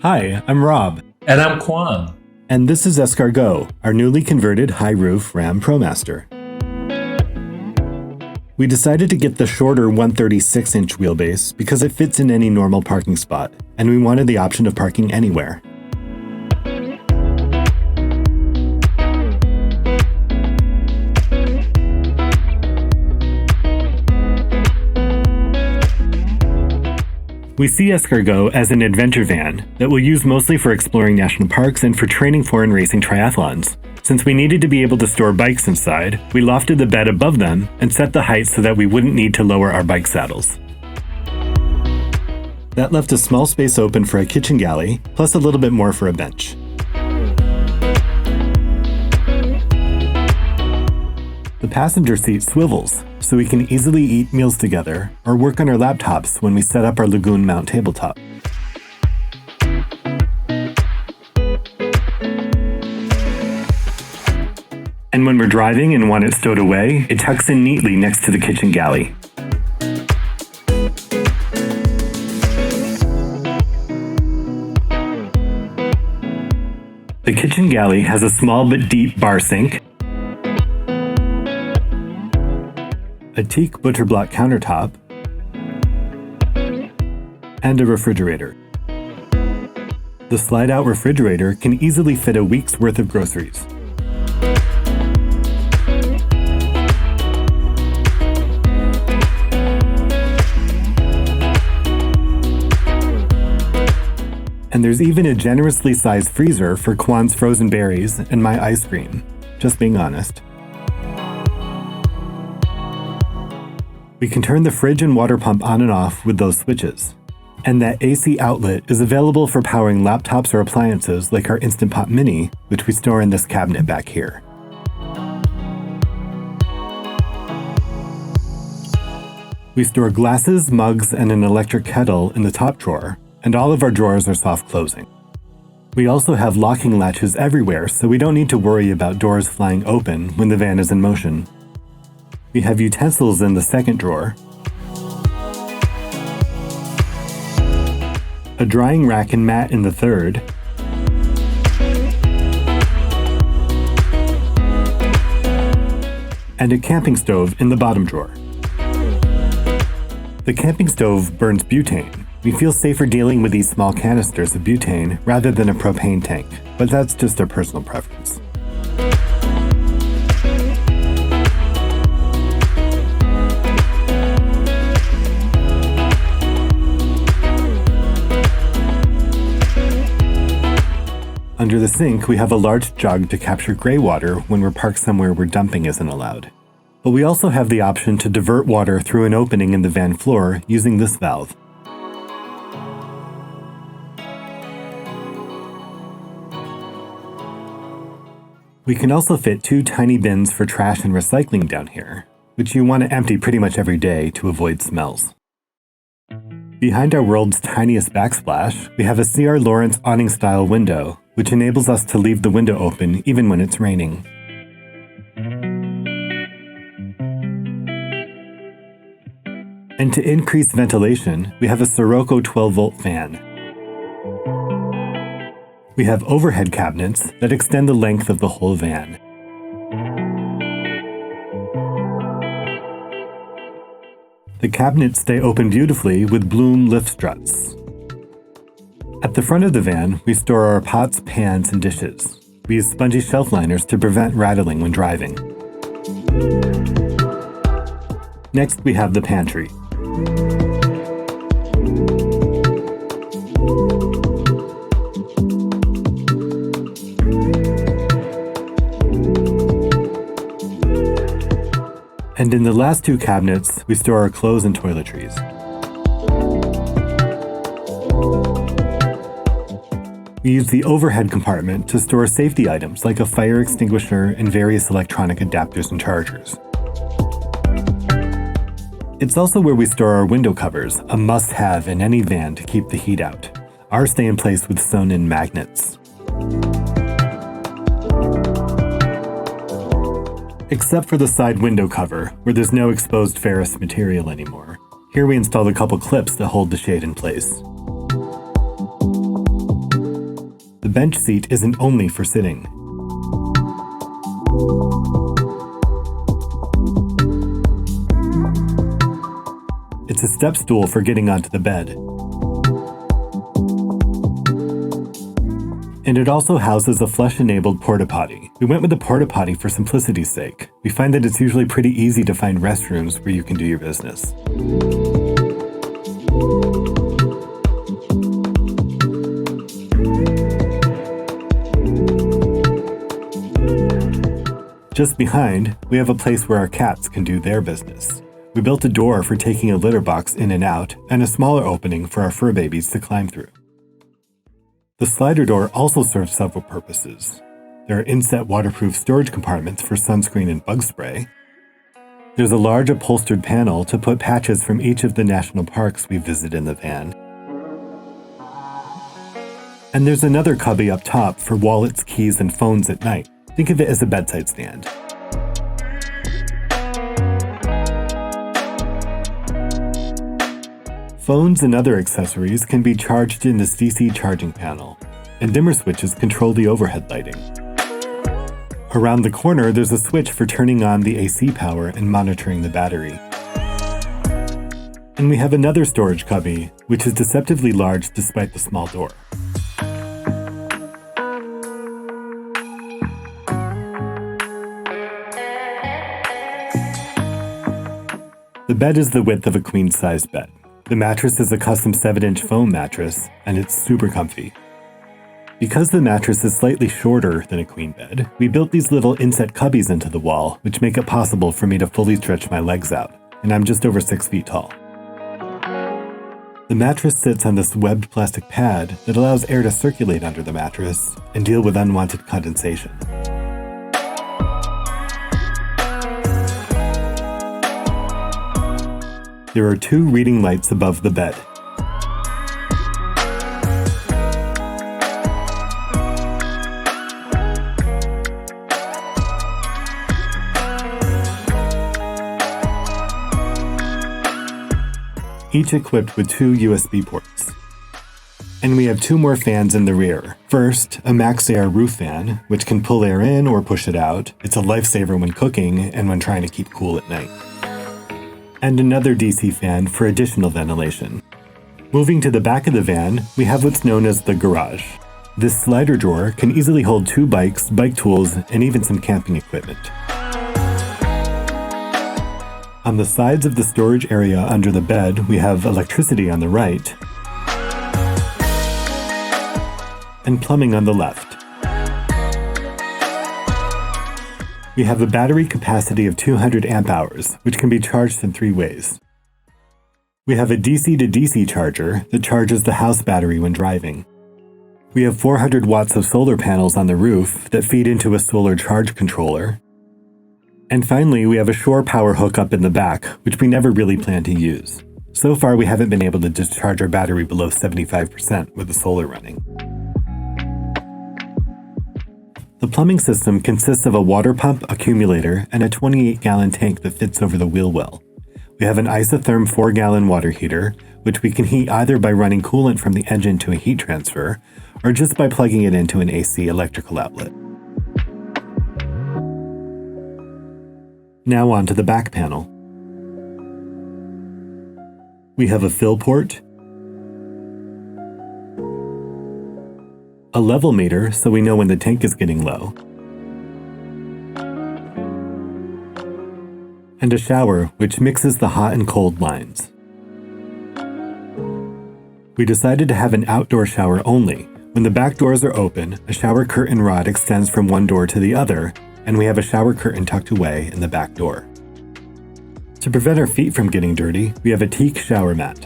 Hi, I'm Rob. And I'm Quan. And this is Escargot, our newly converted high-roof Ram ProMaster. We decided to get the shorter 136-inch wheelbase because it fits in any normal parking spot, and we wanted the option of parking anywhere. We see Escargot as an adventure van that we'll use mostly for exploring national parks and for training for and racing triathlons. Since we needed to be able to store bikes inside, we lofted the bed above them and set the height so that we wouldn't need to lower our bike saddles. That left a small space open for a kitchen galley, plus a little bit more for a bench. The passenger seat swivels, so we can easily eat meals together or work on our laptops when we set up our Lagoon mount tabletop. And when we're driving and want it stowed away, it tucks in neatly next to the kitchen galley. The kitchen galley has a small but deep bar sink, a teak butcher block countertop, and a refrigerator. The slide-out refrigerator can easily fit a week's worth of groceries. And there's even a generously sized freezer for Quan's frozen berries and my ice cream. Just being honest. We can turn the fridge and water pump on and off with those switches. And that AC outlet is available for powering laptops or appliances like our Instant Pot Mini, which we store in this cabinet back here. We store glasses, mugs, and an electric kettle in the top drawer, and all of our drawers are soft closing. We also have locking latches everywhere, so we don't need to worry about doors flying open when the van is in motion. We have utensils in the second drawer, a drying rack and mat in the third, and a camping stove in the bottom drawer. The camping stove burns butane. We feel safer dealing with these small canisters of butane rather than a propane tank, but that's just a personal preference. Under the sink, we have a large jug to capture gray water when we're parked somewhere where dumping isn't allowed. But we also have the option to divert water through an opening in the van floor using this valve. We can also fit 2 tiny bins for trash and recycling down here, which you want to empty pretty much every day to avoid smells. Behind our world's tiniest backsplash, we have a C.R. Lawrence awning-style window, which enables us to leave the window open even when it's raining. And to increase ventilation, we have a Sirocco 12-volt fan. We have overhead cabinets that extend the length of the whole van. The cabinets stay open beautifully with Bloom lift struts. At the front of the van, we store our pots, pans, and dishes. We use spongy shelf liners to prevent rattling when driving. Next, we have the pantry. And in the last 2 cabinets, we store our clothes and toiletries. We use the overhead compartment to store safety items like a fire extinguisher and various electronic adapters and chargers. It's also where we store our window covers, a must-have in any van to keep the heat out. Ours stay in place with sewn-in magnets. Except for the side window cover, where there's no exposed ferrous material anymore. Here we installed a couple clips that hold the shade in place. bench seat isn't only for sitting. It's a step stool for getting onto the bed. And it also houses a flush-enabled porta-potty. We went with the porta-potty for simplicity's sake. We find that it's usually pretty easy to find restrooms where you can do your business. Just behind, we have a place where our cats can do their business. We built a door for taking a litter box in and out, and a smaller opening for our fur babies to climb through. The slider door also serves several purposes. There are inset waterproof storage compartments for sunscreen and bug spray. There's a large upholstered panel to put patches from each of the national parks we visit in the van. And there's another cubby up top for wallets, keys, and phones at night. Think of it as a bedside stand. Phones and other accessories can be charged in this DC charging panel, and dimmer switches control the overhead lighting. Around the corner, there's a switch for turning on the AC power and monitoring the battery. And we have another storage cubby, which is deceptively large despite the small door. The bed is the width of a queen-sized bed. The mattress is a custom 7-inch foam mattress, and it's super comfy. Because the mattress is slightly shorter than a queen bed, we built these little inset cubbies into the wall, which make it possible for me to fully stretch my legs out, and I'm just over 6 feet tall. The mattress sits on this webbed plastic pad that allows air to circulate under the mattress and deal with unwanted condensation. There are 2 reading lights above the bed. Each equipped with 2 USB ports. And we have 2 more fans in the rear. First, a Max Air roof fan, which can pull air in or push it out. It's a lifesaver when cooking and when trying to keep cool at night. And another DC fan for additional ventilation. Moving to the back of the van, we have what's known as the garage. This slider drawer can easily hold 2 bikes, bike tools, and even some camping equipment. On the sides of the storage area under the bed, we have electricity on the right and plumbing on the left. We have a battery capacity of 200 amp hours, which can be charged in 3 ways. We have a DC to DC charger that charges the house battery when driving. We have 400 watts of solar panels on the roof that feed into a solar charge controller. And finally, we have a shore power hookup in the back, which we never really plan to use. So far, we haven't been able to discharge our battery below 75% with the solar running. The plumbing system consists of a water pump, accumulator, and a 28-gallon tank that fits over the wheel well. We have an isotherm 4-gallon water heater, which we can heat either by running coolant from the engine to a heat transfer, or just by plugging it into an AC electrical outlet. Now on to the back panel. We have a fill port, a level meter so we know when the tank is getting low, and a shower which mixes the hot and cold lines. We decided to have an outdoor shower only. When the back doors are open, a shower curtain rod extends from one door to the other, and we have a shower curtain tucked away in the back door. To prevent our feet from getting dirty, we have a teak shower mat.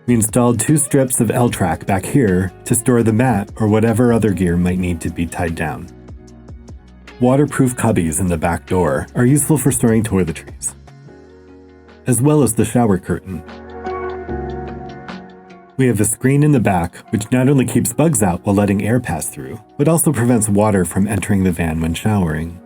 We installed 2 strips of L-track back here to store the mat or whatever other gear might need to be tied down. Waterproof cubbies in the back door are useful for storing toiletries, as well as the shower curtain. We have a screen in the back which not only keeps bugs out while letting air pass through, but also prevents water from entering the van when showering.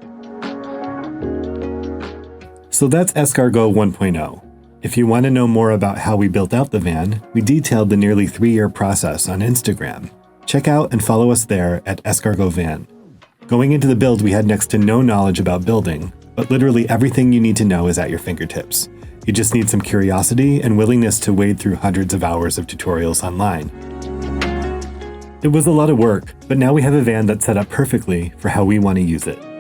So that's Escargot 1.0. If you want to know more about how we built out the van, we detailed the nearly 3-year process on Instagram. Check out and follow us there at Escargot Van. Going into the build, we had next to no knowledge about building, but literally everything you need to know is at your fingertips. You just need some curiosity and willingness to wade through hundreds of hours of tutorials online. It was a lot of work, but now we have a van that's set up perfectly for how we want to use it.